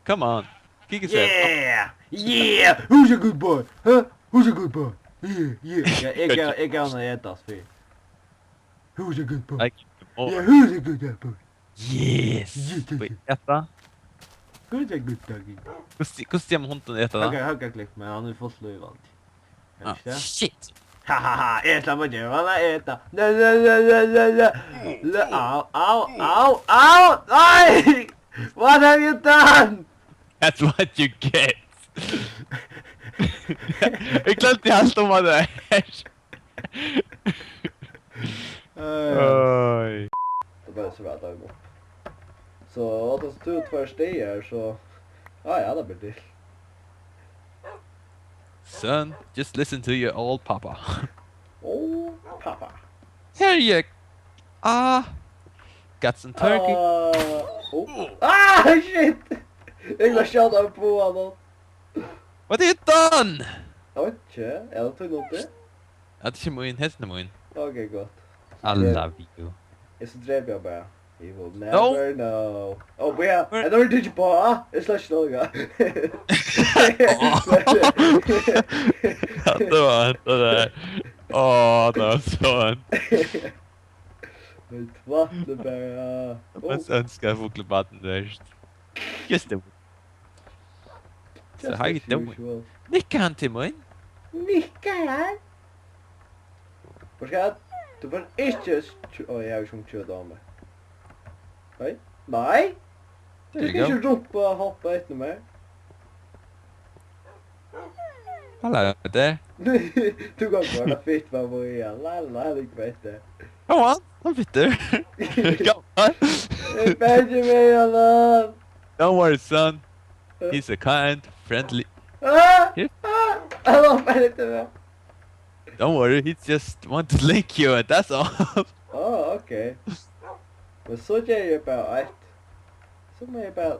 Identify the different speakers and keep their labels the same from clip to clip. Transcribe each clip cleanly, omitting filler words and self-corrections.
Speaker 1: Come on. Kijk eens even.
Speaker 2: Yeah! Yeah! Who's a good boy? Huh? Who's a good boy? Yeah, yeah. Ik ga naar het als veel. Who's a good boy?
Speaker 1: Like, oh,
Speaker 2: Yeah, who's a good boy?
Speaker 1: yes! Får jag äta?
Speaker 2: Who's a good doggy?
Speaker 1: Hur ser man hunden äta då?
Speaker 2: Höga klick, men han har fått slå i allt.
Speaker 1: Ah, shit!
Speaker 2: Hahaha, äta vad du vill äta. Ow, ow, nej! What have you done?
Speaker 1: That's what you get! Jag glömde allt om vad det är. Oj.
Speaker 2: Det börjar så väl dag. Så att det stod två stigar så... Ja, det blir det.
Speaker 1: Son, just listen to your old papa.
Speaker 2: Oh, pappa.
Speaker 1: Here you... got some turkey.
Speaker 2: Shit! Jag har kört på honom.
Speaker 1: What have you done?
Speaker 2: Jag vet inte, jag tog något det.
Speaker 1: Att det kommer in hästen må in.
Speaker 2: Okej, gott.
Speaker 1: I love you.
Speaker 2: Jag så drev jag bara. You will never know. Oh, boja! Jag har inte på, jag slår slåga.
Speaker 1: Det var det där. Åh, det var sån.
Speaker 2: Mitt vatten bara.
Speaker 1: Jag önskar fågelbatten värst. Just det. Så how you doing? Nickar han till mig?
Speaker 2: Nickar han? Forskat, du får inte... Oj, jag har ju som kört av mig. Nej? Nej? Du ska inte ropa och hoppa efter mig.
Speaker 1: Hallå där.
Speaker 2: Du går bara fitt vad var igen. Lalla, jag gick bättre.
Speaker 1: Come on, I'm bitter. Come on.
Speaker 2: Benjamin, alla!
Speaker 1: Don't worry, son. He's a kind, friendly...
Speaker 2: Jag hoppar inte med.
Speaker 1: Don't worry, he just wants to lick you and that's all.
Speaker 2: Oh, okay. Men så gör jag bara ett. Som är bara...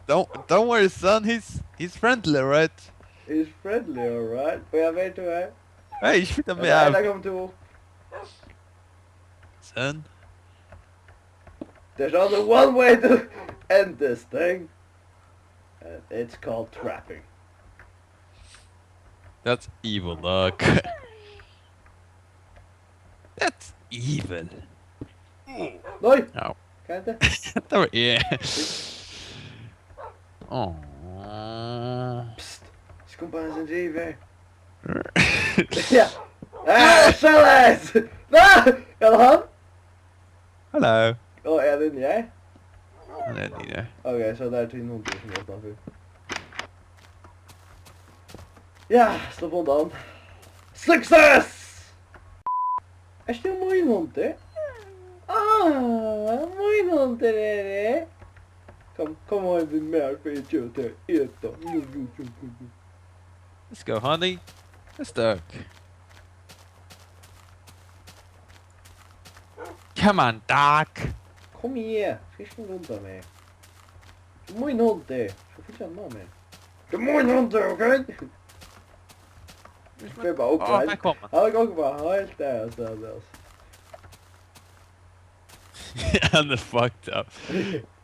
Speaker 1: Don't worry, son. He's friendly, right?
Speaker 2: He's friendly, alright. Får jag veta hur det
Speaker 1: Hey, shit me
Speaker 2: är?
Speaker 1: out.
Speaker 2: Där kommer du.
Speaker 1: Son.
Speaker 2: There's only one way to end this thing. And it's called trapping.
Speaker 1: That's evil, dog. That's evil.
Speaker 2: Nej!
Speaker 1: No.
Speaker 2: Kan jag inte?
Speaker 1: Det var Åh.
Speaker 2: Psst! Skumpan driver. Ja! Charles! Va? Är det han?
Speaker 1: Hello.
Speaker 2: Åh, är det ni?
Speaker 1: Han är ny där.
Speaker 2: Okej, så där till någonting som jag utanför. Ja, slå på den. Success! Är det min hunter? Min hunter är det. Kom och hämta mer för ett kött här. Äta.
Speaker 1: Let's go, honey. Let's dog. Come on, dog.
Speaker 2: Kom igen. Ska jag slå runt mig? Du är min hunter. Så får jag känna mig. Du är min hunter, okej? Jag får bara åka
Speaker 1: här kommer han.
Speaker 2: Ja, jag bara helt där så där.
Speaker 1: Han är fucked up.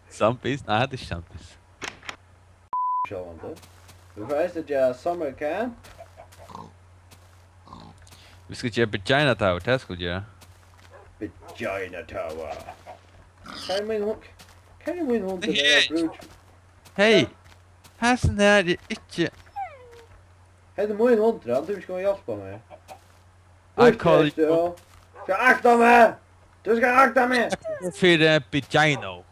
Speaker 1: Sampis? Nej, det är champis.
Speaker 2: Kör inte. Vi får äta göra summer camp.
Speaker 1: Vi ska göra Vagina Tower, det här ska vi göra.
Speaker 2: Vagina Tower. Kan är min hund till det brud?
Speaker 1: Hej! Här sen är det inte...
Speaker 2: Hej, det är min hund till han. Du ska hjälpa mig.
Speaker 1: I call you...
Speaker 2: Ska akta mig! Du ska akta mig!
Speaker 1: För Vagina.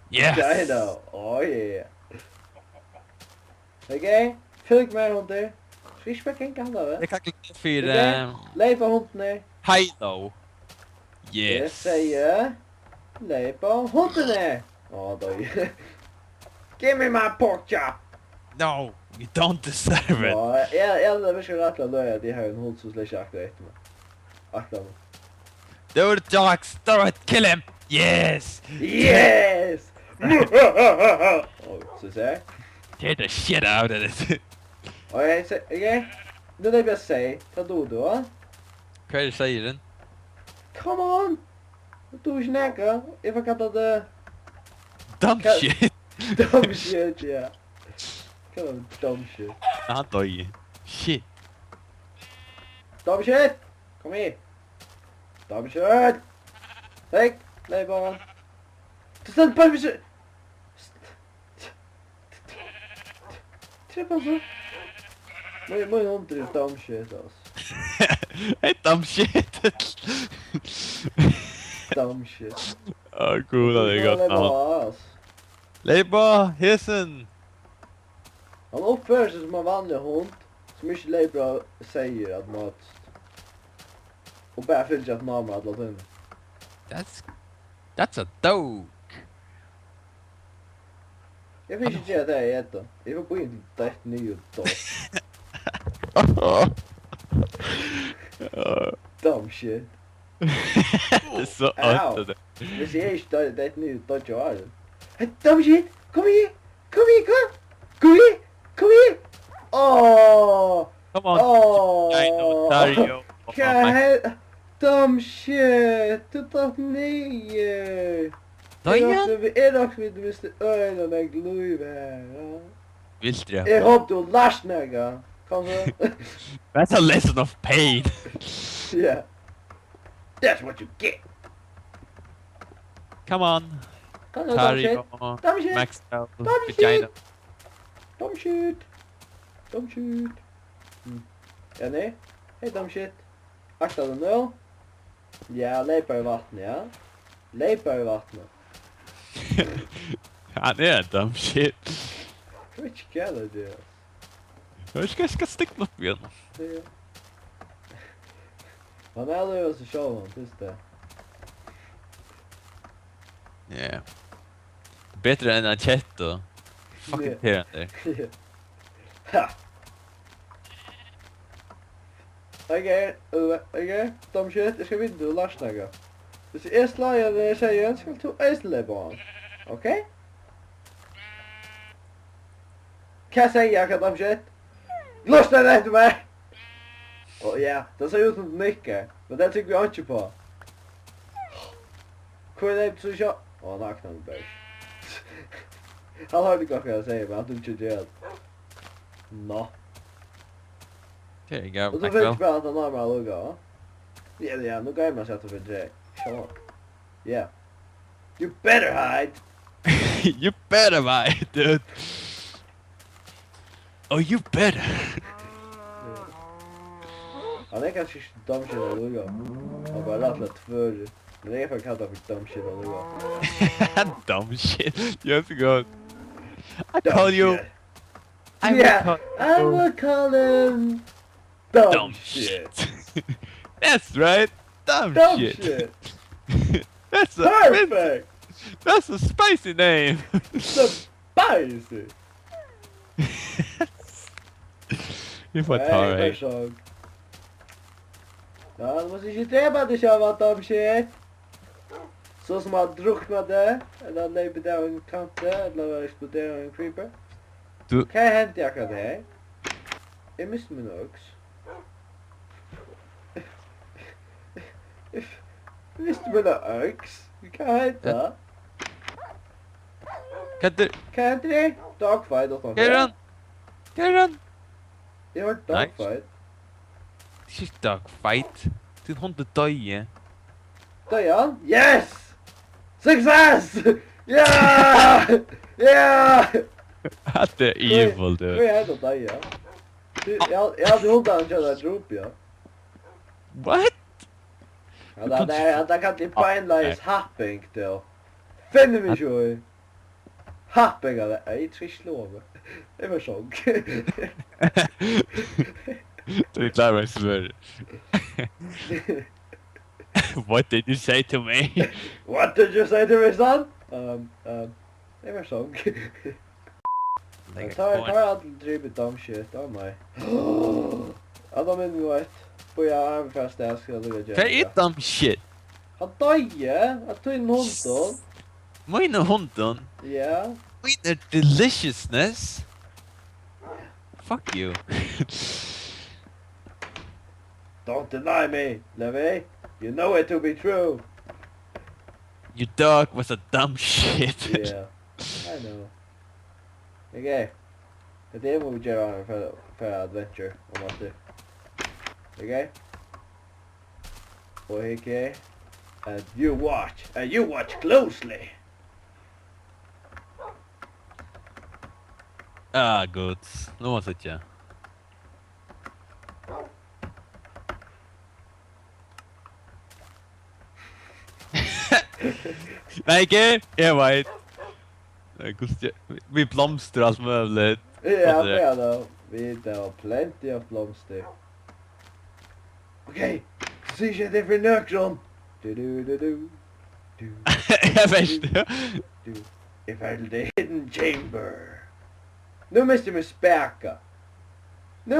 Speaker 1: Yes!
Speaker 2: Vagina. Oh yeah. Okej, följ med hunden. Swishback kan kan det.
Speaker 1: Det kan klicka för...
Speaker 2: Lever hunden.
Speaker 1: Hej då!
Speaker 2: Det
Speaker 1: Yes!
Speaker 2: säger... Lever hunden. Ja, då. Give me my pork chop!
Speaker 1: No! You don't deserve it!
Speaker 2: Ja, jag vill köra rätt då är det här en hund som släcker akta efter mig. Akta mig.
Speaker 1: Do the dogs! Throw it! Kill him! Yes!
Speaker 2: Yes! Så säger
Speaker 1: Tear the shit out of it!
Speaker 2: okej. Nu det jag säger. Ta då.
Speaker 1: Vad är det säger den?
Speaker 2: Come on! Du snäcker. Jag får kalla det...
Speaker 1: dumb
Speaker 2: Cut.
Speaker 1: shit.
Speaker 2: Dumb shit, yeah. Come on, dumb shit.
Speaker 1: Han døye. Shit.
Speaker 2: Dumb shit! Kom her. Dumb shit! Take, Levi on. Stand by me, shit! Tripp alltså. Må hund är dumb shit alltså.
Speaker 1: Hey, dumb shit.
Speaker 2: Dumb shit.
Speaker 1: Åh, gud, det er godt navn. Levi, hissen.
Speaker 2: Han uppför sig som en vanlig hund. Som inte Levi säger att möts. Och bara fyllt att namn alla timmar.
Speaker 1: That's a dog.
Speaker 2: Jag vill inte säga det här jätten. Jag får gå in till ett nytt då. Dumb shit.
Speaker 1: Det är så åtta det.
Speaker 2: Hvis jeg ikke tar det et nytt då jag har det. Hey, dumb shit! Kom her! Kom her, kom! Kom her! Kom her! Åh!
Speaker 1: Come on.
Speaker 2: Åh!
Speaker 1: I know, Dario.
Speaker 2: Vad dumb shit! Du tar ner!
Speaker 1: Døye?
Speaker 2: Dock vid Mr. Ölen och Levi här.
Speaker 1: Vilt det.
Speaker 2: Jag hoppas du larsnäga. Kom så.
Speaker 1: That's a lesson of pain.
Speaker 2: Yeah. That's what you get.
Speaker 1: Come on.
Speaker 2: Kom så, dumb shit.
Speaker 1: Dario.
Speaker 2: Dumb shit.
Speaker 1: Max out.
Speaker 2: Dumb
Speaker 1: Vagina.
Speaker 2: shit. Dumb shit. Dumb shit. Ja, nej. Hej, dumb shit. Akta den nu. Ja, lepa i vattnet, ja. Lepa i vattnet.
Speaker 1: Han är dumb shit.
Speaker 2: Which color det?
Speaker 1: Jag ska sticka upp igen.
Speaker 2: Det. Han är aldrig så show just det.
Speaker 1: Yeah. Bättre än en chat då. Fucking
Speaker 2: Yeah.
Speaker 1: pirrande.
Speaker 2: Ha. Okej, dumb shit. Jag ska vinna du larsnaga. Hvis jeg slager serien, skal du eisle barn. Okej? Hva sier jeg, hva dumb shit? Lyssna det til meg! Och ja, det ser ut som det nickar. Men det tycker vi inte på. Hva er det så kjøp? Åh, han aknar med bæsj. Han har ikke hva jeg sier, men han tror ikke det. Nå.
Speaker 1: Okay, go.
Speaker 2: Och så vill jag bara att han har med att lugga, va? Ja, nu går jag med att sätta för J. Sure. Yeah. You better hide!
Speaker 1: You better buy, dude. Oh, you better.
Speaker 2: Han är kanske dumb shit att lugga. Han bara rattlat för. Men det är för att kalla för dumb shit att lugga.
Speaker 1: Dumb shit. Yes, God. I
Speaker 2: Dumb
Speaker 1: call you.
Speaker 2: shit.
Speaker 1: I will
Speaker 2: Yeah,
Speaker 1: call
Speaker 2: I will call him dumb shit.
Speaker 1: That's right. Dumb
Speaker 2: Dumb
Speaker 1: shit.
Speaker 2: shit.
Speaker 1: That's a
Speaker 2: Perfect.
Speaker 1: That's a spicy name.
Speaker 2: So spicy.
Speaker 1: You får ta dig.
Speaker 2: Försök. Ja, du måste inte träffa dig själv att dumb shit. Så som att drunknade, eller lägga där en kante, eller explodera en creeper.
Speaker 1: Du...
Speaker 2: Kan hända jag kan det här? Jag missade min öx. Visste mina öx? Kan hända?
Speaker 1: Kan du...
Speaker 2: Kan hända det? Dogfight och sånt.
Speaker 1: Get on! Get on!
Speaker 2: Jag har dogfight.
Speaker 1: Det är inte dogfight. Din hund är döje.
Speaker 2: Dajan? Yes! Success! Yeah! Yeah!
Speaker 1: That är evil,
Speaker 2: Hur
Speaker 1: dude.
Speaker 2: är det Dajan? Jag hade hundan att köra drop, ja.
Speaker 1: What?
Speaker 2: Ja, det kan inte beinleis happing då. Finner vi ju. Happing eller ej, ska slå mig. Det var sång.
Speaker 1: Du klarar mig svär. What did you say to me?
Speaker 2: What did you say to me, son? Det var sång. Jag tar alltid drivit dumb shit, oh my. Ja, de är nu ett. Får jag armfast där ska jag lägga.
Speaker 1: Vad är dumb shit?
Speaker 2: Han döje, jag tog in hunden.
Speaker 1: Mina hunden?
Speaker 2: Ja.
Speaker 1: Mina deliciousness? Fuck you.
Speaker 2: Don't deny me, Levi. You know it to be true.
Speaker 1: Your dog was a dumb shit.
Speaker 2: Yeah. I know. Okay. Det må vi göra för adventure om att det. Okay? Okay. And you watch closely.
Speaker 1: Ah, good. Nu måste jag. Nej, ikke? Jeg vet. Vi blomster alt mulig.
Speaker 2: Ja, men då. Vi har plenty av blomster. Okay. Så ser det för nökron. Du.
Speaker 1: Jeg vet det.
Speaker 2: If I the hidden chamber. Nu måste vi späka.
Speaker 1: Hva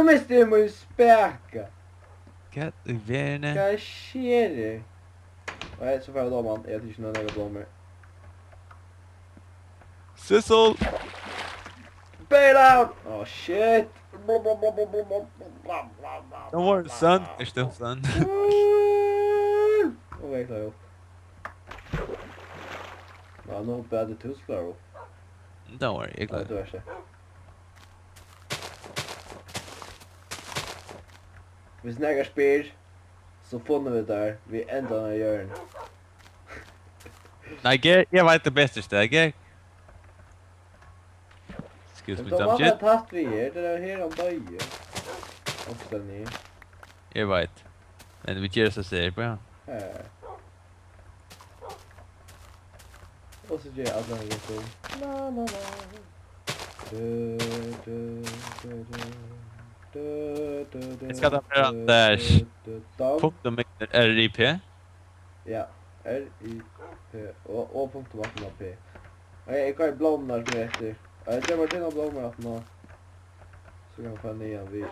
Speaker 1: i verne?
Speaker 2: Vad sker det? Nej, så får jag då man. Jag tycker inte några blommor.
Speaker 1: Sissel!
Speaker 2: Bail out! Oh shit!
Speaker 1: Don't worry, son. Jeg still son.
Speaker 2: Och jag klarar upp. Ja, nu hoppar jag till klarar upp.
Speaker 1: Don't worry, jeg
Speaker 2: Ja,
Speaker 1: klarer.
Speaker 2: det är så. Hvis nägar spyr, så funner vi där vid ändan av hjörn.
Speaker 1: Nei, jeg vet det beste stedet. Excuse me,
Speaker 2: De
Speaker 1: some
Speaker 2: har
Speaker 1: shit.
Speaker 2: tagit vi er, det är här om böjer. Och den är
Speaker 1: Jeg vet. Men vi gjør så ser bra.
Speaker 2: här. Och så gör jag alla här så. La la la.
Speaker 1: Jeg skal ta med der. Punktum RIP.
Speaker 2: Ja, R-I-P. Och punktum vatten P. Jag kan ju blommar som heter. Jag gör dina blommor att nå. Så kan jag få nian vid.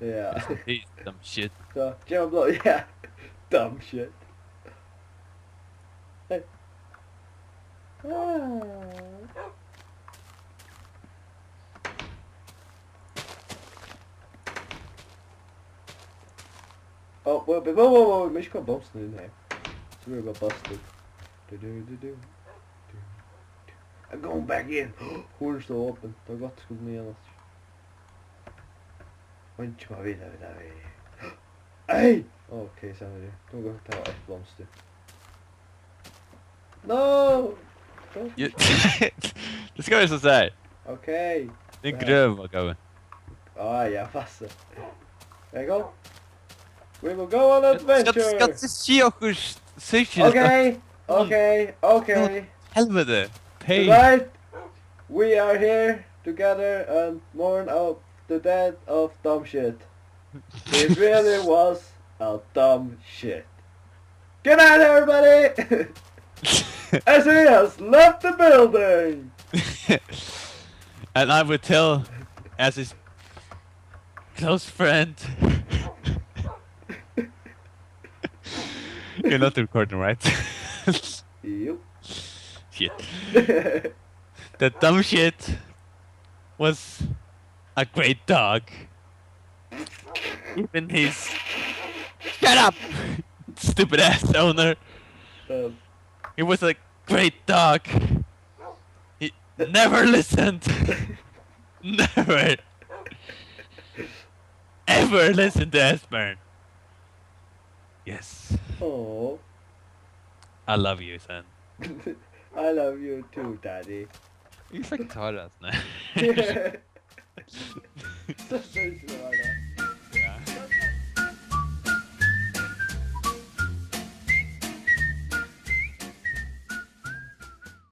Speaker 2: Yeah.
Speaker 1: Some shit.
Speaker 2: So, Jim Blow, yeah. Dumb shit. Hey. Oh, whoa, mens kan blomsten in här. Så blir det bara busted. I'm going back in. Horn står öppen. Det har gått skolan igen. Inte bara vidare. Ej! Okej, sen är det. Då går jag ta ett blomster. No!
Speaker 1: Det ska vi så säga.
Speaker 2: Okej.
Speaker 1: Det är gröv vad går.
Speaker 2: Ah, ja, fast. There you go. We will go on adventure.
Speaker 1: Ska inte se okurs cykel.
Speaker 2: Okay.
Speaker 1: Helvete. Pay.
Speaker 2: Tonight, we are here together and mourn out the death of dumb shit. It really was a dumb shit. Good night, everybody! Essy has left the building!
Speaker 1: And I would tell as his close friend. You're not recording, right?
Speaker 2: Yep.
Speaker 1: Shit. The dumb shit was a great dog. Even his shut up, stupid ass owner. He was a great dog. He never listened. Never. Ever listened to Esbern. Yes.
Speaker 2: Oh.
Speaker 1: I love you, son.
Speaker 2: I love you too, Daddy.
Speaker 1: You fucking tar us now.
Speaker 2: Så syns det var det.